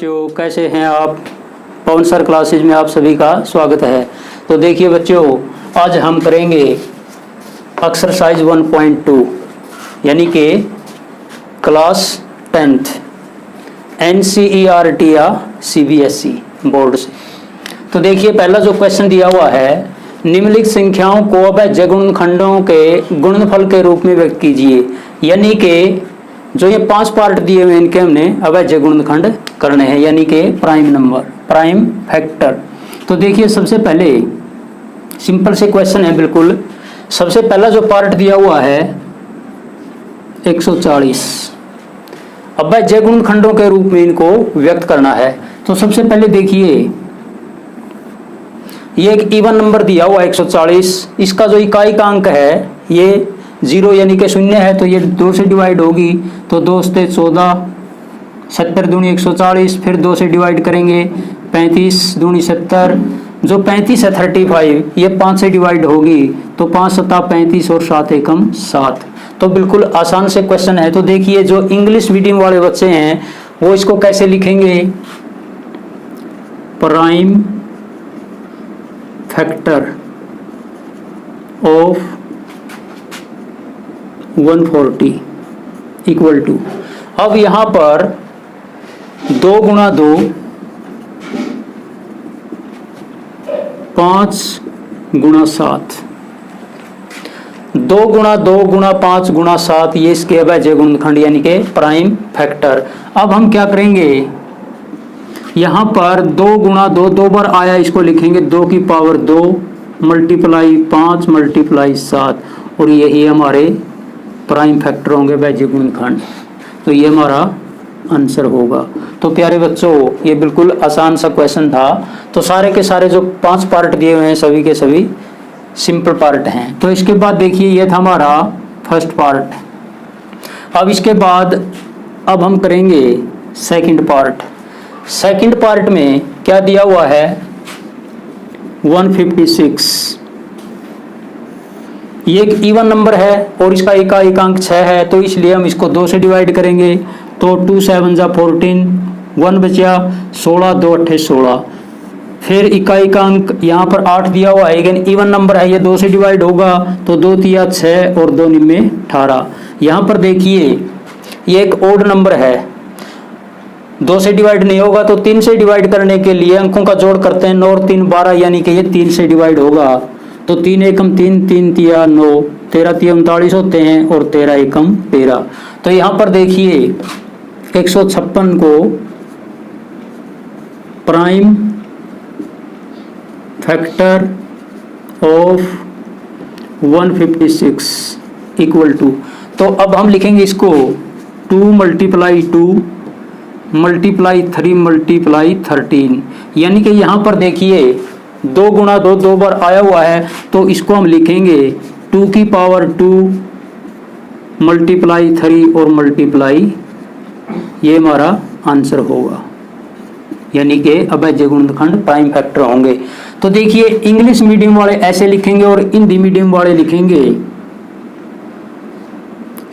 बच्चों, कैसे हैं आप। पवन सर क्लासेज में आप सभी का स्वागत है। तो देखिए बच्चों, आज हम करेंगे एक्सरसाइज 1.2 यानी कि क्लास 10th NCERT या CBSE बोर्ड से। तो देखिए पहला जो क्वेश्चन दिया हुआ है, निम्नलिखित संख्याओं को अभाज्य गुणनखंडों के गुणनफल के रूप में व्यक्त कीजिए। यानी कि जो ये 5 पार्ट दिए हुए इनके हमने अभाज्य गुणनखंड करने हैं, यानी कि प्राइम नंबर, प्राइम फैक्टर। तो देखिए सबसे पहले सिंपल से क्वेश्चन है बिल्कुल। सबसे पहला जो पार्ट दिया हुआ है 140, अभाज्य गुणनखंडों के रूप में इनको व्यक्त करना है। तो सबसे पहले देखिए ये एक इवन नंबर दिया हुआ है 140। इसका जो इकाई का अंक है ये 0 यानी कि 0 है, तो ये 2 से डिवाइड होगी। तो 2 से 14, 70 दूनी 140, फिर 2 से डिवाइड करेंगे 35 दूनी 70, जो 35 है 35, ये 5 से डिवाइड होगी। तो 5 सता 35 और 7 एकम 7। तो बिल्कुल आसान से क्वेश्चन है। तो देखिए जो इंग्लिश मीडियम वाले बच्चे हैं वो इसको कैसे लिखेंगे, prime factor of 140 equal to, अब यहां पर 2 गुणा 2 5 गुणा 7, 2 गुणा 2 गुणा 5 गुणा 7, ये इसके अभाज्य गुणनखंड यानी कि प्राइम फैक्टर। अब हम क्या करेंगे, यहां पर 2 गुणा 2 2 बार आया, इसको लिखेंगे 2 की पावर 2 मल्टीप्लाई 5 मल्टीप्लाई 7, और यही हमारे प्राइम फैक्टर होंगे अभाज्य गुणनखंड। तो ये हमारा आंसर होगा। तो प्यारे बच्चों ये बिल्कुल आसान सा क्वेश्चन था। तो सारे के सारे जो 5 पार्ट दिए हुए हैं सभी के सभी सिंपल पार्ट हैं। तो इसके बाद देखिए ये था हमारा फर्स्ट पार्ट। अब इसके बाद अब हम करेंगे सेकंड पार्ट। सेकंड पार्ट में क्या दिया हुआ है 156। ये एक इवन नंबर है और इसका इकाई अंक 6 है, तो इसलिए हम इसको 2 से डिवाइड करेंगे। तो 2 7 जा 14, 1 बचा 16, 2 8 16। फिर इकाई का अंक यहाँ पर 8 दिया हुआ है, लेकिन इवन नंबर है, ये 2 से डिवाइड होगा। तो 2 तिया 6 और 2 निम्मे 18। यहाँ पर देखिए ये एक ओड नंबर है, 2 से डिवाइड नहीं होगा, तो 3 से डिवाइड करने के लिए अंकों का जोड़ करते हैं। 9 और 3 12, यानी कि ये 3 से डिवाइड होगा। तो 3 एकम 3, 3 तिया 9, 13 तिया 39 होते हैं, और 13 एकम 13। तो यहाँ पर देखिए 156 को prime factor of 156 equal to, तो अब हम लिखेंगे इसको 2 मल्टीप्लाई 2 मल्टीप्लाई 3 मल्टीप्लाई 13, यानी कि यहाँ पर देखिए 2 गुणा 2 2 बार आया हुआ है, तो इसको हम लिखेंगे 2 की पावर 2 मल्टीप्लाई 3 और मल्टीप्लाई, ये हमारा आंसर होगा, यानी कि अभाज्य गुणनखंड प्राइम फैक्टर होंगे। तो देखिए इंग्लिश मीडियम वाले ऐसे लिखेंगे और हिंदी मीडियम वाले लिखेंगे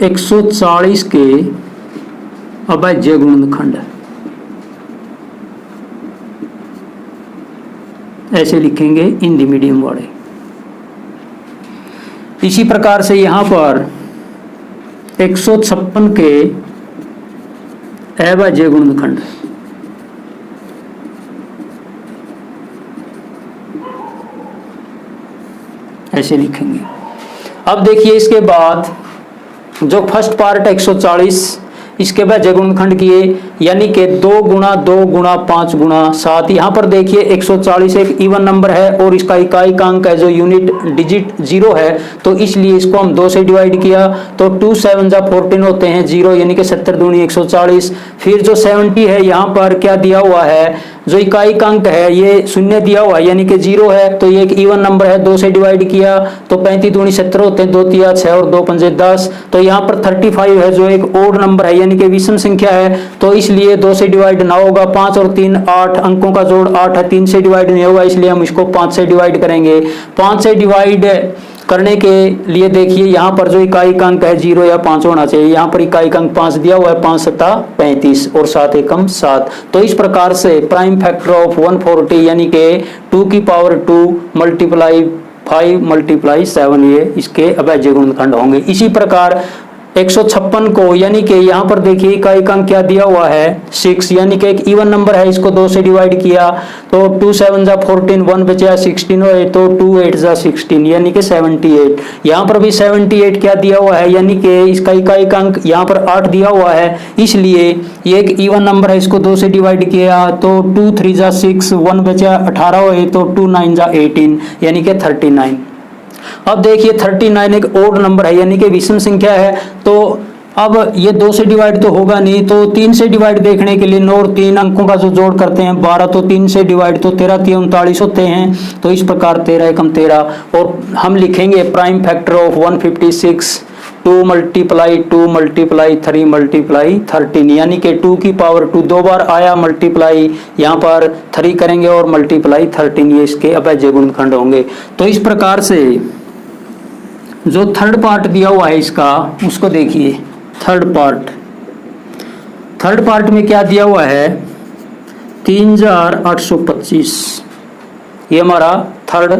140 के अभाज्य गुणनखंड, ऐसे लिखेंगे हिंदी मीडियम वाले। इसी प्रकार से यहां पर 156 के अभाज्य गुणनखंड, ऐसे लिखेंगे। अब देखिए इसके बाद जो फर्स्ट पार्ट 140, इसके बाद अभाज्य गुणनखंड किए, यानी कि 2 गुणा 2 गुणा 5 गुणा 7। यहाँ पर देखिए 140 एक इवन नंबर है और इसका इकाई का अंक है जो यूनिट डिजिट 0 है, तो इसलिए इसको हम 2 से डिवाइड किया। तो 2 7 जा 14 होते हैं 0, यानी कि 70 दूनी 140। फिर जो 70 है यहाँ पर क्या दिया हुआ है, जो इकाई का अंक है ये 0 दिया हुआ है, यानी कि 0 है, तो ये एक इवन नंबर है, 2 से डिवाइड किया। तो 35 दूनी 70 होते हैं, 2 तिया 6 और 2 पंजे 10। तो यहाँ पर 35 है जो एक ओड नंबर है, यानी कि विषम संख्या है, तो इसलिए 2 से डिवाइड ना होगा। 5 और 3 8, अंकों का जोड़ 8 है, 3 से डिवाइड नहीं होगा, इसलिए हम इसको 5 से डिवाइड करेंगे। 5 से डिवाइड करने के लिए देखिए यहाँ पर जो इकाई का अंक है 0 या 5 होना चाहिए। यहाँ पर इकाई का अंक 5 दिया हुआ है, 5 सत्ता 35 और 7 एकम 7। तो इस प्रकार से प्राइम फैक्टर ऑफ 140 यानी कि 2 की पावर 2 मल्टीप्लाई 5 मल्टीप्लाई 7 ये इसके अभाज्य गुणनखंड होंगे। इसी प्रकार 156 को यानी कि यहाँ पर देखिए इकाई का अंक क्या दिया हुआ है 6, यानी कि एक इवन नंबर है, इसको 2 से डिवाइड किया तो 2 7 जा 14, 1 बचा 16 हो तो 2 8 जा 16 यानी कि 78। यहाँ पर भी 78 क्या दिया हुआ है, यानी कि इसका इकाई का अंक यहाँ पर 8 दिया हुआ है, इसलिए ये एक इवन नंबर है, इसको 2 से डिवाइड किया तो 2 3 जा 6, 1 बचा 18 हो तो 2 9 जा 18 यानी कि 39। अब देखिए 39 एक ओड नंबर है यानी कि विषम संख्या है, तो अब ये 2 से डिवाइड तो होगा नहीं, तो 3 से डिवाइड देखने के लिए 9 और 3 अंकों का जो जोड़ करते हैं 12, तो 3 से डिवाइड तो 13 3 39 होते हैं। तो इस प्रकार 13 एकम 13 और हम लिखेंगे prime factor of 156 2 multiply 2 multiply 3 multiply 13 यानी कि 2 की पावर 2 दो बार आया, मल्टीप्लाई यहाँ पर 3 करेंगे और मल्टीप्लाई 13 ये इसके अभाज्य गुणनखंड होंगे। तो इस प्रकार से जो थर्ड पार्ट दिया हुआ है इसका उसको देखिए। थर्ड पार्ट में क्या दिया हुआ है 3825, ये हमारा थर्ड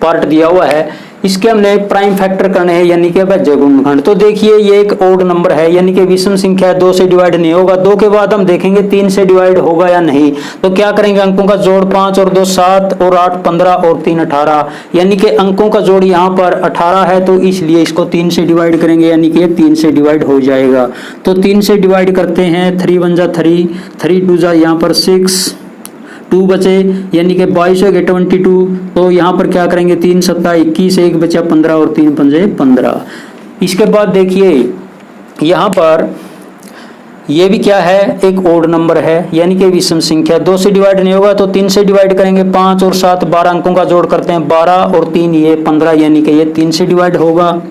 पार्ट दिया हुआ है। इसके हमने प्राइम फैक्टर करने हैं यानी कि अभाज्य गुणनखंड। तो देखिए ये एक ओड नंबर है यानी कि विषम संख्या है, 2 से डिवाइड नहीं होगा। 2 के बाद हम देखेंगे 3 से डिवाइड होगा या नहीं, तो क्या करेंगे अंकों का जोड़ 5 और 2 7 और 8 15 और 3 18 यानी कि अंकों का जोड़ यहाँ पर 18 है, तो इसलिए इसको 3 से डिवाइड करेंगे यानी कि 3 से डिवाइड हो जाएगा। तो 3 से डिवाइड करते हैं 3 1 जा 3 3 2 जा यहाँ पर 6 2 बचे यानी कि 22 हो गए 22। तो यहाँ पर क्या करेंगे 3 सत्ता 21, 1 बचा 15 और 3 पंजे 15। इसके बाद देखिए यहाँ पर ये भी क्या है एक ओड नंबर है यानी कि विषम संख्या, 2 से डिवाइड नहीं होगा तो 3 से डिवाइड करेंगे। 5 और 7 12 अंकों का जोड़ करते हैं 12 और 3 ये 15 यानी कि ये 3 से डिवाइड होगा।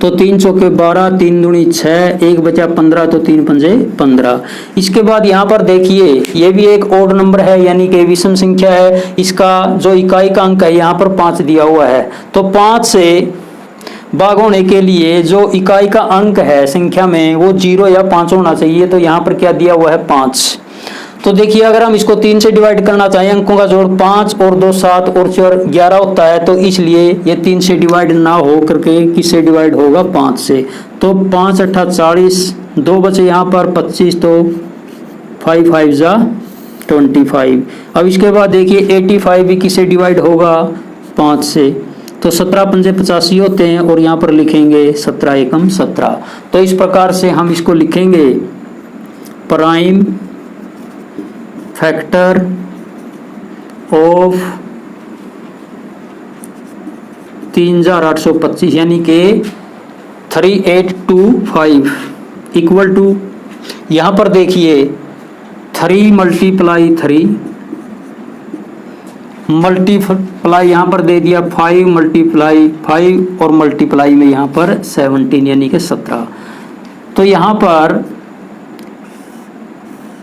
तो 3 चौके 12 3 दूनी 6, 1 बचा 15 तो 3 पंजे 15। इसके बाद यहाँ पर देखिए ये भी एक ओड नंबर है यानी कि विषम संख्या है, इसका जो इकाई का अंक है यहाँ पर 5 दिया हुआ है। तो 5 से भाग होने के लिए जो इकाई का अंक है संख्या में वो 0 या 5 होना चाहिए, तो यहाँ पर क्या दिया हुआ है 5। तो देखिए अगर हम इसको 3 से डिवाइड करना चाहें अंकों का जोड़ 5 और 2 7 और 4 11 होता है, तो इसलिए ये 3 से डिवाइड ना हो करके किससे डिवाइड होगा 5 से। तो 5 8 40, 2 बचे यहाँ पर 25 तो 5 5 जा 25। अब इसके बाद देखिए 85 भी किससे डिवाइड होगा 5 से, तो 17 पंजे 85 होते हैं और यहाँ पर लिखेंगे 17 एकम 17। तो इस प्रकार से हम इसको लिखेंगे प्राइम फैक्टर ऑफ 3825 यानी कि 3825 इक्वल टू यहाँ पर देखिए 3 मल्टीप्लाई 3 मल्टीप्लाई यहाँ पर दे दिया 5 मल्टीप्लाई 5 और मल्टीप्लाई में यहाँ पर 17 यानी कि 17। तो यहाँ पर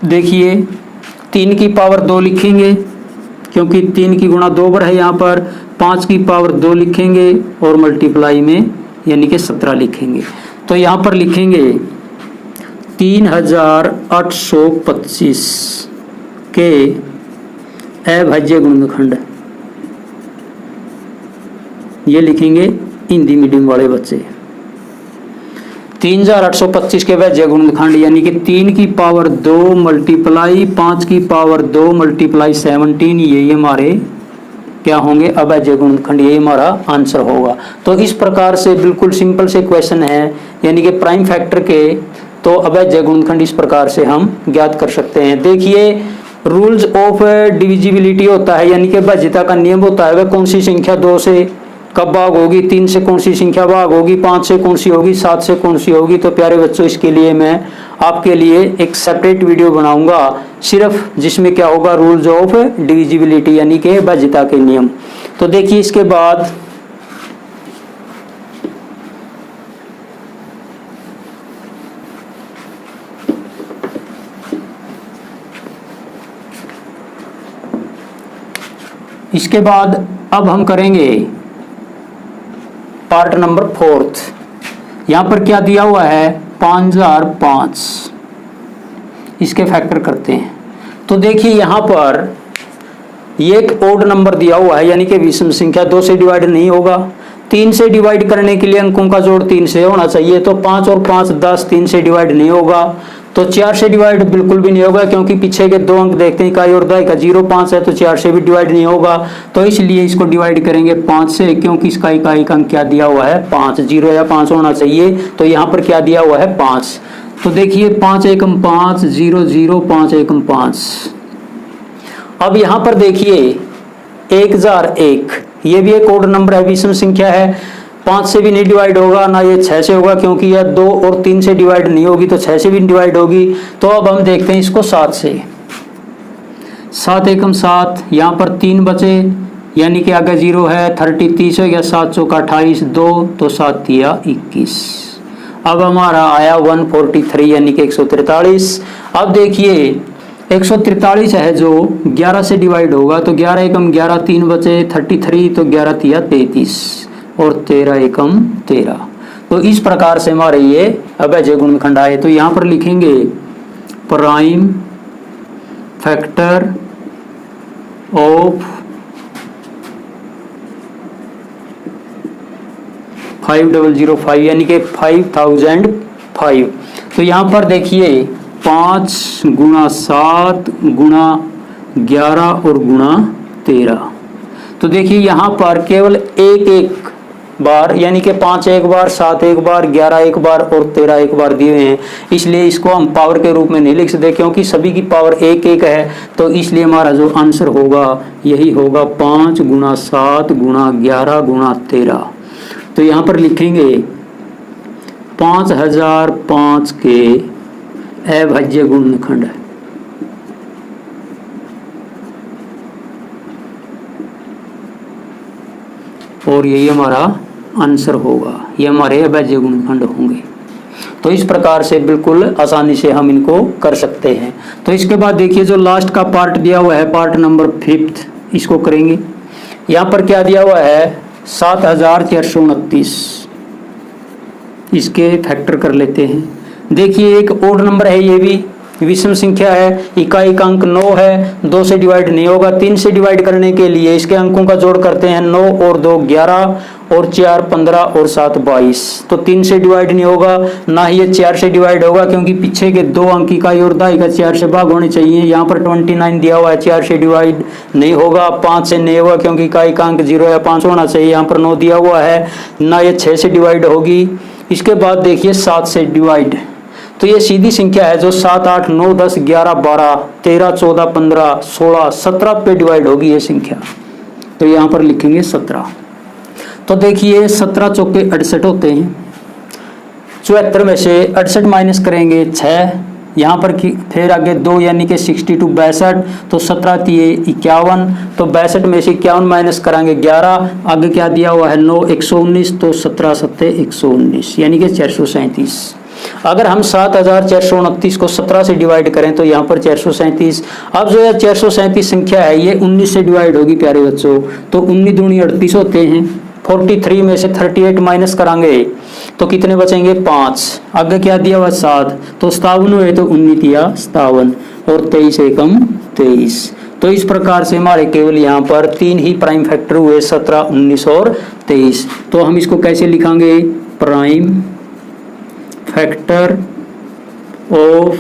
देखिए 3 की पावर 2 लिखेंगे क्योंकि 3 की गुणा 2 बार है यहाँ पर, 5 की पावर 2 लिखेंगे और मल्टीप्लाई में यानी कि 17 लिखेंगे। तो यहाँ पर लिखेंगे 3825 के अभाज्य गुणनखंड, ये लिखेंगे हिंदी मीडियम वाले बच्चे। 3825 के अभाज्य गुणनखंड यानी कि 3 की पावर 2 मल्टीप्लाई 5 की पावर 2 मल्टीप्लाई 17 ये हमारे क्या होंगे अभाज्य गुणनखंड, ये हमारा आंसर होगा। तो इस प्रकार से बिल्कुल सिंपल से क्वेश्चन है यानी कि प्राइम फैक्टर के तो अभाज्य गुणनखंड इस प्रकार से हम ज्ञात कर सकते हैं। देखिए रूल्स ऑफ डिविजिबिलिटी होता है यानी कि भाज्यता का नियम होता है, वह कौन सी संख्या 2 से कब भाग होगी, 3 से कौन सी संख्या भाग होगी, 5 से कौन सी होगी, 7 से कौन सी होगी। तो प्यारे बच्चों इसके लिए मैं आपके लिए एक सेपरेट वीडियो बनाऊंगा सिर्फ जिसमें क्या होगा रूल्स ऑफ डिविजिबिलिटी यानी कि भाज्यता के नियम। तो देखिए इसके बाद अब हम करेंगे पार्ट नंबर 4। यहाँ पर क्या दिया हुआ है 5005, इसके फैक्टर करते हैं। तो देखिए यहाँ पर ये एक ओड नंबर दिया हुआ है, यानी कि विषम संख्या 2 से डिवाइड नहीं होगा। 3 से डिवाइड करने के लिए अंकों का जोड़ 3 से होना चाहिए, तो 5 और 5 10, 3 से डिवाइड नहीं होगा। तो 4 से डिवाइड बिल्कुल भी नहीं होगा, क्योंकि पीछे के 2 अंक देखते हैं इकाई और दहाई का 0 5 है, तो 4 से भी डिवाइड नहीं होगा। तो इसलिए इसको डिवाइड करेंगे 5 से, क्योंकि इसका इकाई का अंक क्या दिया हुआ है 5, 0 या 5 होना चाहिए। तो यहाँ पर क्या दिया हुआ है 5। तो देखिए 5 एकम 5, 0 0, 5 एकम 5। अब यहाँ पर देखिए 1001, ये भी एक ओड नंबर है, विषम संख्या है। 5 से भी नहीं डिवाइड होगा, ना ये 6 से होगा, क्योंकि यह 2 और 3 से डिवाइड नहीं होगी, तो 6 से भी डिवाइड होगी। तो अब हम देखते हैं इसको 7 से। 7 एकम 7, यहाँ पर 3 बचे, यानी कि आगे 0 है। 30 30 हो गया, 7 चौका 28, 2 तो 7 तिया 21। अब हमारा आया 143, यानी कि 143। अब देखिए 143 है जो 11 से डिवाइड होगा, तो 11 एकम 11, 3 बचे 33, तो 11 तिया 33 और 13 एकम 13। तो इस प्रकार से हमारे ये अभेद्य गुणनखंड आए। तो यहाँ पर लिखेंगे प्राइम फैक्टर ऑफ 5005, यानी कि 5005। तो यहाँ पर देखिए 5 गुणा 7 गुणा 11 और गुणा 13। तो देखिए यहाँ पर केवल एक बार, यानी कि 5 एक बार, 7 एक बार, 11 एक बार और 13 एक बार दिए हुए हैं। इसलिए इसको हम पावर के रूप में नहीं लिख सकते, क्योंकि सभी की पावर एक एक है। तो इसलिए हमारा जो आंसर होगा यही होगा 5 गुणा 7 गुणा 11 गुणा 13। तो यहाँ पर लिखेंगे 5005 के अभाज्य गुणनखंड। और यही हमारा आंसर होगा, ये हमारे अभाज्य गुणनखंड होंगे। तो इस प्रकार से बिल्कुल आसानी से हम इनको कर सकते हैं। तो इसके बाद देखिए जो लास्ट का पार्ट दिया हुआ है, पार्ट नंबर 5, इसको करेंगे। यहाँ पर क्या दिया हुआ है 7429, इसके फैक्टर कर लेते हैं। देखिए एक ओड नंबर है, ये भी विषम संख्या है, इकाई का अंक 9 है, 2 से डिवाइड नहीं होगा। 3 से डिवाइड करने के लिए इसके अंकों का जोड़ करते हैं, 9 और 2 11 और 4 15 और 7 22। तो 3 से डिवाइड नहीं होगा, ना ही ये 4 से डिवाइड होगा, क्योंकि पीछे के 2 अंक इकाई और दहाई का 4 से भाग होने चाहिए। यहाँ पर 29 दिया हुआ है, 4 से डिवाइड नहीं होगा। 5 से नहीं होगा, क्योंकि इकाई का अंक 0 या 5 होना चाहिए। यहाँ पर 9 दिया हुआ है, ना ये 6 से डिवाइड होगी। इसके बाद देखिए 7 से डिवाइड, तो ये सीधी संख्या है जो 7 8 9 10 11 12 13 14 15 16 17 पे डिवाइड होगी ये संख्या। तो यहाँ पर लिखेंगे 17। तो देखिए 17 चौके 68 होते हैं। 74 में से 68 माइनस करेंगे 6, यहाँ पर फिर आगे 2 यानी कि 62 62, तो 17 तिये 51, तो 62 में से 51 माइनस कराएंगे 11, आगे क्या दिया हुआ है 9 119, तो 17 7 119 यानी कि 437। अगर हम 7429 को 17 से डिवाइड करें तो यहाँ पर 437। अब जो है 437 संख्या है ये 19 से डिवाइड होगी प्यारे बच्चों, तो 19 दूनी 38 होते हैं। 43 में से 38 माइनस कराएंगे तो कितने बचेंगे 5, आगे क्या दिया हुआ 7, तो 57 हुए, तो 19 या 57 और 23 एकम 23। तो इस प्रकार से हमारे केवल यहाँ पर 3 ही प्राइम फैक्टर हुए, 17 19 और 23। तो हम इसको कैसे लिखेंगे, प्राइम फैक्टर ऑफ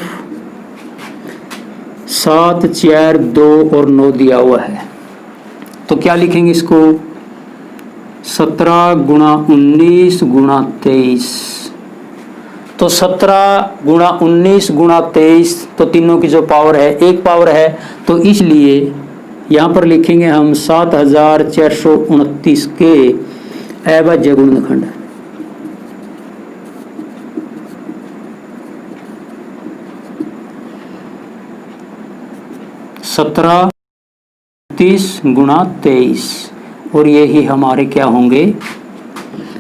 7 4 2 और 9 दिया हुआ है, तो क्या लिखेंगे इसको 17 गुणा 19 गुणा 23। तो 17 गुणा 19 गुणा 23, तो तीनों की जो पावर है एक पावर है, तो इसलिए यहाँ पर लिखेंगे हम 7429 के अभाज्य गुणनखंड। सत्रह 30 गुणा 23, और ये ही हमारे क्या होंगे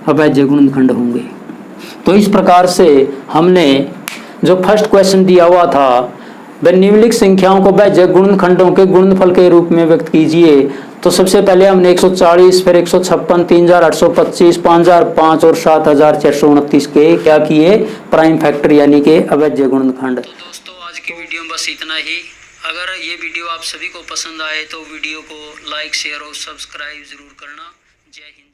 अभाज्य गुणनखंड होंगे। तो इस प्रकार से हमने जो फर्स्ट क्वेश्चन दिया हुआ था वह निम्नलिखित संख्याओं को वैज्य गुणनखंडों के गुणनफल के रूप में व्यक्त कीजिए। तो सबसे पहले हमने 140, फिर 156, 3825, 5005 और 7629 के क्या किए, प्राइम फैक्टर यानी के अवैज्य गुणनखंड। तो दोस्तों आज की वीडियो में बस इतना ही। अगर ये वीडियो आप सभी को पसंद आए तो वीडियो को लाइक, शेयर और सब्सक्राइब जरूर करना। जय हिंद।